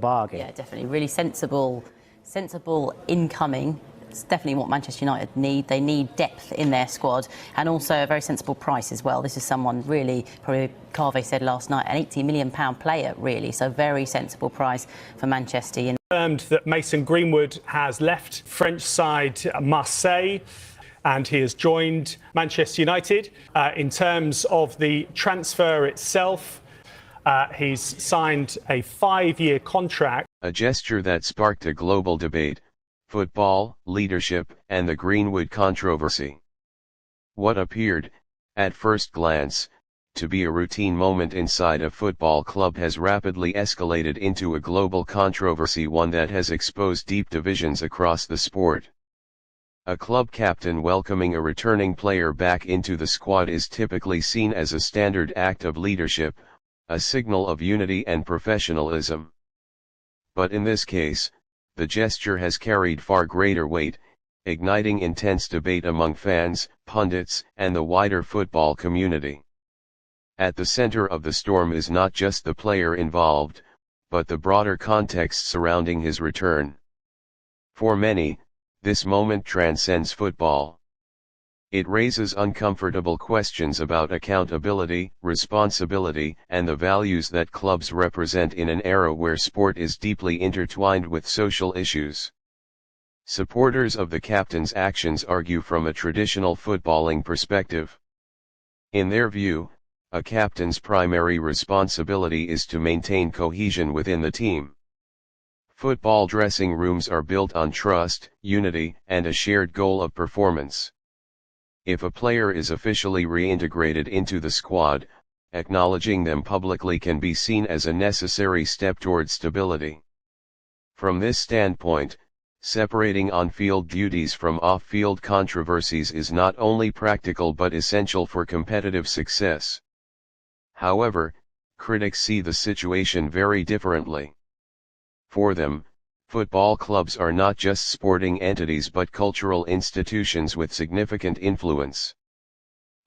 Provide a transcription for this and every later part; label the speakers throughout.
Speaker 1: bargain.
Speaker 2: Yeah, definitely. Really sensible incoming. It's definitely what Manchester United need. They need depth in their squad and also a very sensible price as well. This is someone really, probably Carve said last night, an £80 million player, really. So very sensible price for Manchester.
Speaker 3: Confirmed that Mason Greenwood has left French side Marseille and he has joined Manchester United. In terms of the transfer itself, he's signed a 5-year contract.
Speaker 4: A gesture that sparked a global debate: football, leadership, and the Greenwood controversy. What appeared, at first glance, to be a routine moment inside a football club has rapidly escalated into a global controversy, one that has exposed deep divisions across the sport. A club captain welcoming a returning player back into the squad is typically seen as a standard act of leadership, a signal of unity and professionalism. But in this case, the gesture has carried far greater weight, igniting intense debate among fans, pundits, and the wider football community. At the center of the storm is not just the player involved, but the broader context surrounding his return. For many, this moment transcends football. It raises uncomfortable questions about accountability, responsibility, and the values that clubs represent in an era where sport is deeply intertwined with social issues. Supporters of the captain's actions argue from a traditional footballing perspective. In their view, a captain's primary responsibility is to maintain cohesion within the team. Football dressing rooms are built on trust, unity, and a shared goal of performance. If a player is officially reintegrated into the squad, acknowledging them publicly can be seen as a necessary step toward stability. From this standpoint, separating on-field duties from off-field controversies is not only practical but essential for competitive success. However, critics see the situation very differently. For them, football clubs are not just sporting entities but cultural institutions with significant influence.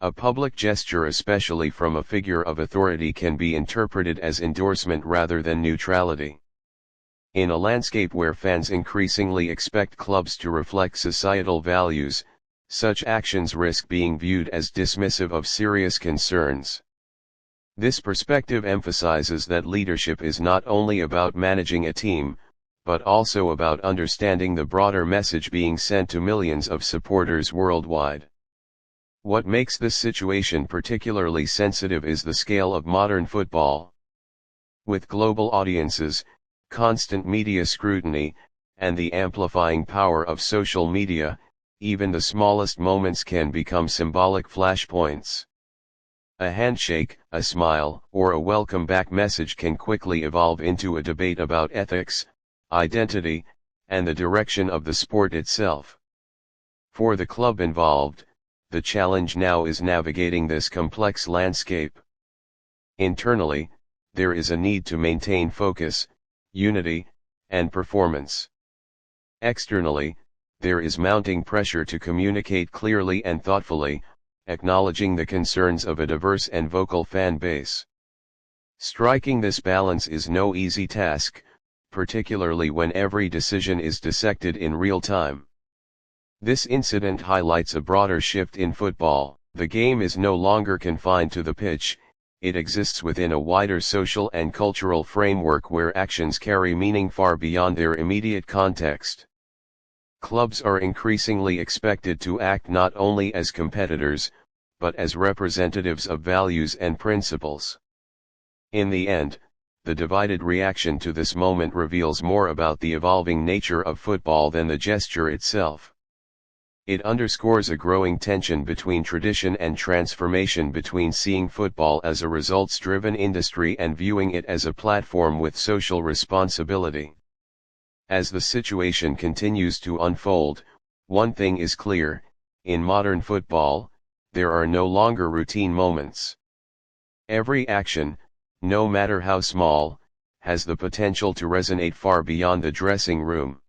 Speaker 4: A public gesture, especially from a figure of authority, can be interpreted as endorsement rather than neutrality. In a landscape where fans increasingly expect clubs to reflect societal values, such actions risk being viewed as dismissive of serious concerns. This perspective emphasizes that leadership is not only about managing a team, but also about understanding the broader message being sent to millions of supporters worldwide. What makes this situation particularly sensitive is the scale of modern football. With global audiences, constant media scrutiny, and the amplifying power of social media, even the smallest moments can become symbolic flashpoints. A handshake, a smile, or a welcome back message can quickly evolve into a debate about ethics, identity, and the direction of the sport itself. For the club involved, the challenge now is navigating this complex landscape. Internally, there is a need to maintain focus, unity, and performance. Externally, there is mounting pressure to communicate clearly and thoughtfully, acknowledging the concerns of a diverse and vocal fan base. Striking this balance is no easy task, particularly when every decision is dissected in real time. This incident highlights a broader shift in football. The game is no longer confined to the pitch, it exists within a wider social and cultural framework where actions carry meaning far beyond their immediate context. Clubs are increasingly expected to act not only as competitors, but as representatives of values and principles. In the end, the divided reaction to this moment reveals more about the evolving nature of football than the gesture itself. It underscores a growing tension between tradition and transformation, between seeing football as a results-driven industry and viewing it as a platform with social responsibility. As the situation continues to unfold, one thing is clear: in modern football, there are no longer routine moments. Every action, no matter how small, has the potential to resonate far beyond the dressing room.